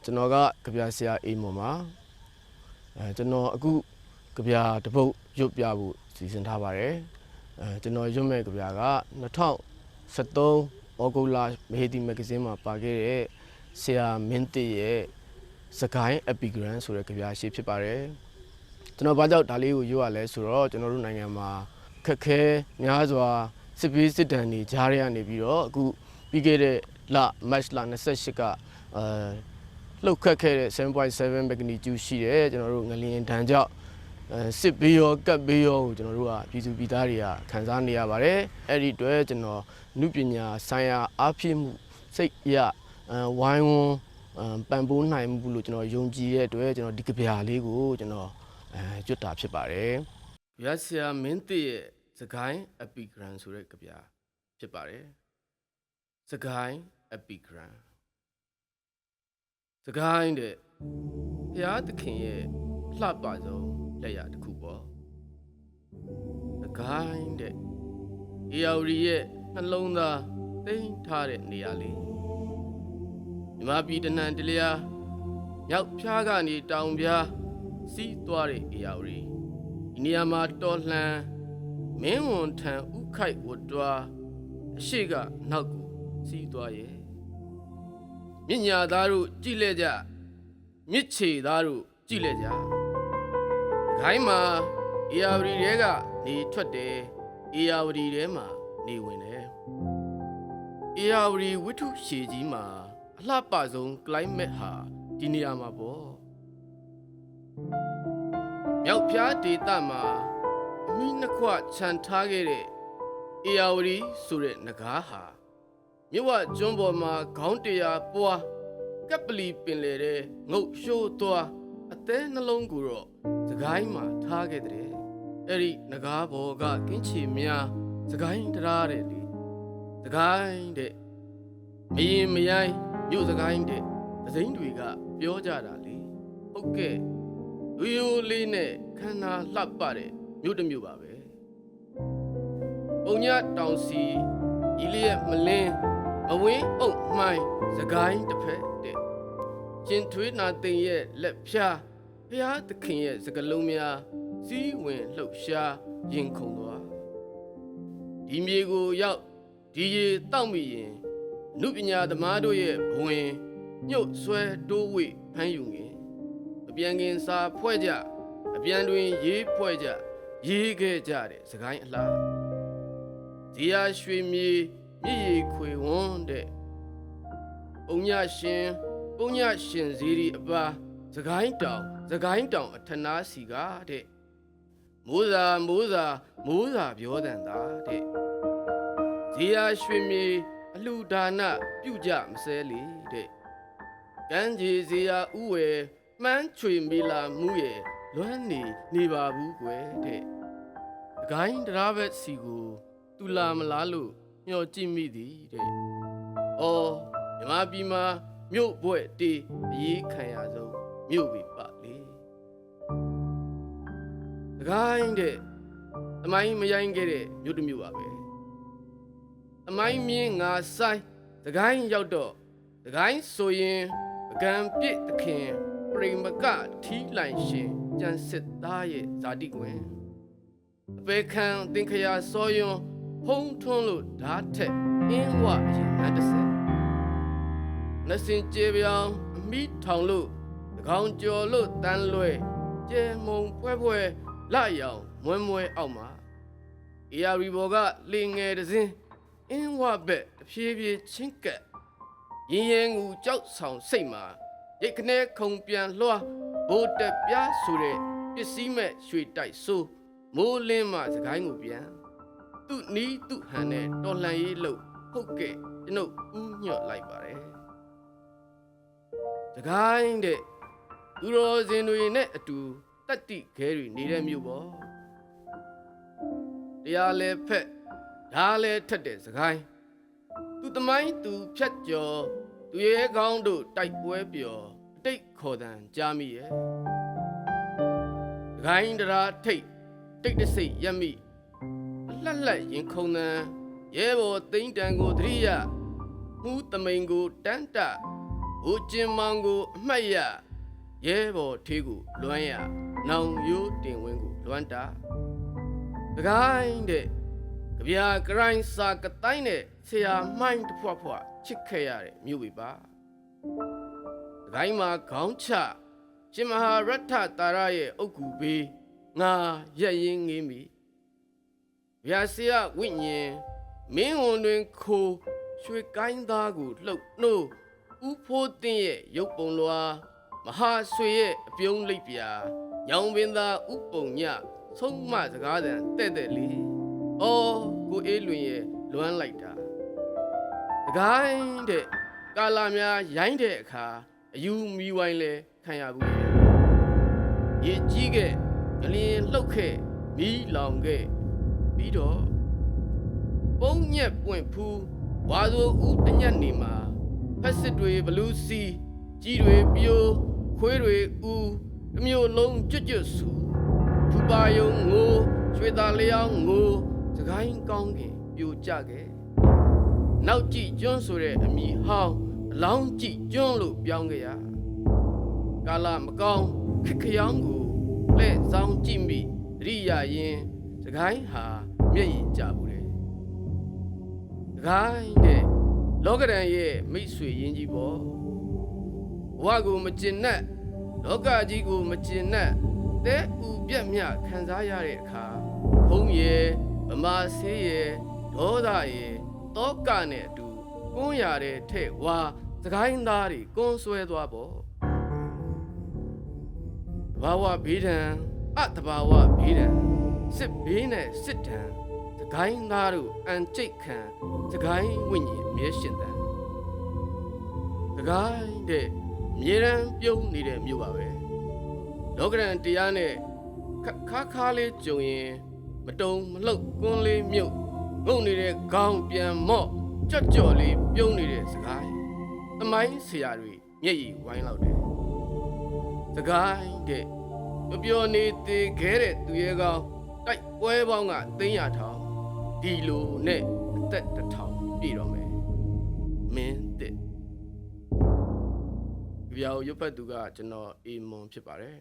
ကျွန်တော်ကကြပြဆရာအိမ်ပေါ်မှာကျွန်တော်အခုကြပြတပုတ်ရွတ်ပြဖို့စီစဉ်ထားပါတယ်ကျွန်တော်ရွတ်မဲ့ကြပြက2013ဩဂုတ်လမဟေဒီမဂ္ဂဇင်းမှာပါခဲ့တဲ့ဆရာမင်းတစ်ရဲ့စကိုင်းအပီဂရန်ဆိုတဲ့ကြပြရှိဖြစ်ပါတယ်ကျွန်တော်ဘာကြောင့်ဒါလေးကိုရွတ်ရလဲဆိုတော့ကျွန်တော်တို့နိုင်ငံမှာခက်ခဲများစွာစစ်ပေးစစ်တမ်းတွေကြားရနေပြီးတော့အခုပြီးခဲ့တဲ့လမတ်လ28ကလှုပ်ခတ်ခဲ့တဲ့ 7.7 magnitude ရှိတယ်ကျွန်တော်တို့ငလျင်တန်းကြောင့်စစ်ဘေးရောကပ်ဘေးရောကိုကျွန်တော်တို့ကပြည်သူပြည်သားတွေကခံစားနေရပါတယ်အဲ့ဒီအတွက်ကျွန်တော်နုပညာဆိုင်ရာအားဖြည့်မှုစိတ်ရဝိုင်းဝန်းပံ့ပိုးနိုင်မှုလို့ကျွန်တော်ယုံကြည်တဲ့အတွက်ကျွန်တော်ဒီကြပြလေးကိုကျွန်တော်ကျွတ်တာဖြစ်ပါတယ်ရဆရာမင်းတစ်ရဲ့စကိုင်းအပီဂရန်ဆိုတဲ့ကြပြဖြစ်ပါတယ်စကိုင်းအပီဂရန်စကိုင်းတဲ့ဘုရားသခင်ရဲ့လှပဆုံးလက်ရတစ်ခုပေါ့စကိုင်းတဲ့အေယော်ရီရဲ့နှလုံးသားတိမ်ထားတဲ့နေရာလေးမြမပြည်တနန်တလျာမြောက်ဖျားကနေတောင်ပြားစီးသွားတဲ့အေယော်ရီဒီနေရာမှာတော်လှန်မင်းဝန်ထံဥခိုက်ဝတ်တွားအရှိကနောက်ကိုစီးသွားရဲ့မြညာသားတို့ကြည်လဲကြမြစ်ချေသားတို့ကြည်လဲကြခိုင်းမှာအေယာဝတီတဲကနေထွက်တယ်အေယာဝတီတဲမှာနေဝင်တယ်အေယာဝတီဝိထုရှည်ကြီးမှာအလှပဆုံး climate ဟာဒီနေရာမှာပေါ့မြောက်ဖျားဒေသမှာအမိနှစ်ခွခြံထားခဲ့တဲ့အေယာဝတီဆိုတဲ့နဂါးဟာမြဝကျွန်းပေါ်မှာခေါင်းတရားပွားကပ်ပလီပင်လေတဲ့ငုတ်ရှိုးသွားအသေးနှလုံးကိုတော့စကိုင်းမှာထားခဲ့တဲ့အဲ့ဒီနဂါးဘော်ကကင်းချီများစကိုင်းတရားတဲ့လေစကိုင်းတဲ့မရင်မရိုင်းမြို့စကိုင်းတဲ့သစိမ့်တွေကပြောကြတာလေဟုတ်ကဲ့လူယိုလေးနဲ့ခန္ဓာလှပတဲ့မြို့တစ်မြို့ပါပဲပုံညတောင်စီဤလျက်မလင်းအဝင်းအုပ်မှိုင်းစကိုင်းတစ်ဖက်တဲ့ရှင်ထွေးနာသိင်ရဲ့လက်ဖြားဘုရားသခင်ရဲ့စကလုံးများစီးဝင်လှုပ်ရှားရင်ခုန်သွားဒီမြေကိုရောက်ဒီရေတောက်မိရင်အနုပညာသမားတို့ရဲ့ဘဝင်ညှုတ်ဆွဲတိုးဝိဖမ်းယူငင်အပြန်ကင်စာဖွဲ့ကြအပြန်တွင်ရေးဖွဲ့ကြရေးခဲ့ကြတဲ့စကိုင်းအလားဇီယာရွှေမြေမြည်ရီခွေဝန်းတဲ့ပုံညရှင်ဇီရီအပါစကိုင်းတောင်အထနာစီကတဲ့မိုးစာပြောတန်တာတဲ့ဇီယာရွှေမြေအလှဒါနပြုကြမစဲလေတဲ့ကမ်းခြေဇီယာဥဝယ်မှန်းချွေမီလာမှုရဲ့လွမ်းနေပါဘူးကွယ်တဲ့စကိုင်းတရားဘက်စီကိုတူလာမလားလို့မျှော်ကြည့်မိသည်တဲ့။အော်မြမပြည်မှာမြို့ဘွဲ့တေးအရေးခံရဆုံးမြို့ပြီပါလေ။စကိုင်းတဲ့သမိုင်းမရိုင်းခဲ့တဲ့မြို့တစ်မြို့ပါပဲ။သမိုင်းမြင်းငါဆိုင်စကိုင်းရောက်တော့စကိုင်းဆိုရင်ပကံပြစ်သခင်ပရိမကထီးလိုင်ရှင်ကျန်စစ်သားရဲ့ဇာတိကွင်အပေခံသင်္ခရာစောယွန်းဖုံးထွန်းလို့ဓာတ်ထက်အင်းဝရင်ငါတစ်ဆက်နှစင်ကျေပြောင်အမိထောင်လို့တကောင်ကျော်လို့တန်းလွဲကျဲမုံဖွဲလရောင်မွဲအောက်မှာအေယာရီဘော်ကလေငယ်တစင်းအင်းဝဘက်တဖြည်းဖြည်းချင်းကပ်ရင်ငူကြောက်ဆောင်စိတ်မှာရိတ်ခနဲခုံပြန်လွှားဘိုးတက်ပြားဆိုတဲ့ပစ္စည်းမဲ့ရွှေတိုက်ဆိုးမိုးလင်းမှစကိုင်းကိုပြန်သူ့နီးသူ့ဟန်နဲ့တော်လှန်ရေးလို့ဟုတ်ကဲ့ကျွန်ုပ်ဥညွတ်လိုက်ပါတယ်စကိုင်းတဲ့သူတော်စင်တွေနဲ့အတူတတ်တိခဲတွေနေတဲ့မြို့ပေါ့တရားလဲဖက်ဓာလဲထက်တဲ့စကိုင်းသူသမိုင်းသူဖြတ်ကျော်သူရဲကောင်းတို့တိုက်ပွဲပျော်အတိတ်ခေါ်တန်ကြားမိရဲ့စကိုင်းတရားထိတ်တိတ်တဆိတ်ရက်မိလှရင်ခုံတန်ရဲဘော်သိန်းတန်ကိုသတိရမှုသမိန်ကိုတန်းတဘ ဦးကျင်မောင်ကိုအမှတ်ရရဲဘော်ထေးကိုလွမ်းရနောင်ရိုးတင်ဝင်းကိုလွမ်းတာတကိုင်းတဲ့ကြပြာကရိုင်းစာကတိုင်းနဲ့ဆရာမှိုင်းတဖွားဖွားချစ်ခဲ့ရတဲ့မြို့ဝေပါတကိုင်းမှာခေါင်းချရှင်မဟာရထတာရရဲ့အုတ်ကူဘေးငါရက်ရင်ငေးမိဗျာဆရာဝိညာဉ်မင်းဝန်တွင်ခိုရွှေကိုင်းသားကိုလှုပ်နှိုးဥဖိုးတင်ရဲ့ရုပ်ပုံလွာမဟာဆွေရဲ့အပြုံးလိပ်ပြာညောင်ပင်သာဥပုံညဆုံးမစကားတန်တဲ့တဲ့လေးအော်ကိုအေးလွင်ရဲ့လွမ်းလိုက်တာတကိုင်းတဲ့ကာလာများရိုင်းတဲ့အခါအယူမီဝိုင်းလဲခံရဘူးရေကြီးခဲ့ကလင်းလှုပ်ခဲ့မီးလောင်ခဲ့ပြီးတော့ပုံညက်ပွင့်ဖူးဝါဆိုဦးတညက်နေမှာဖက်စစ်တွေဘလူးစီကြီးတွေပြိုးခွေးတွေဦးတစ်မျိုးလုံးကျွတ်ကျွတ်ဆူဖူပါယုံငိုရွှေသားလျောင်းငိုစကိုင်းကောင်းခင်ပြိုကျခဲ့နောက်ကြည့်ကျွန်းဆိုတဲ့အမိဟောင်းအလောင်းကြည့်ကျွန်းလို့ပြောင်းခဲ့ရကာလမကောင်းခက်ခရောင်းကိုလဲ့ဆောင်ကြည့်မိတရိယာရင်စကိုင်းဟာမျက်ရည်ကျဘူးလေစကိုင်းတဲ့လောကရန်ရဲ့မိတ်ဆွေရင်းကြီးပေါ့ဘဝကိုမကျင်နဲ့လောကကြီးကိုမကျင်နဲ့တဲဥပြက်မြခံစားရတဲ့အခါဖုံးရဲ့ဗမာဆေးရဲ့ဒေါသရဲ့တောကနဲ့အတူကွန်းရတဲ့ထဲ့ဝါစကိုင်းသားတွေကွန်းဆွဲသွားပေါ့တဘာဝဘေးဒဏ်တဘာဝဘေးဒဏ်စစ်ဘေးနဲ့စစ်ဒဏ်စကိုင်းသားတို့အန်ကျိတ်ခံစကိုင်းဝိညာဉ်အမြဲရှင်တန်စကိုင်းတဲ့မြေရန်ပြုံးနေတဲ့မြို့ပါပဲလောကရန်တရားနဲ့ခါခါလေးကြုံရင်မတုံမလှုပ်ကွန်းလေးမြုပ်ငုံနေတဲ့ခေါင်းပြန်မော့ကြော့ကြော့လေးပြုံးနေတဲ့စကိုင်းသမိုင်းဆရာတွေမျက်ရည်ဝိုင်းလောက်တယ်စကိုင်းတဲ့ပျော်နေသေးခဲ့တဲ့သူရဲ့ကောင်းတိုက်ပွဲပေါင်းက300ထောင်ဒီလိုနဲ့အသက်1000ပြည့်တော့မယ်မင်းတဲ့ပြောင်ရွတ်ဖတ်သူကကျွန်တော်အေမွန်ဖြစ်ပါတယ်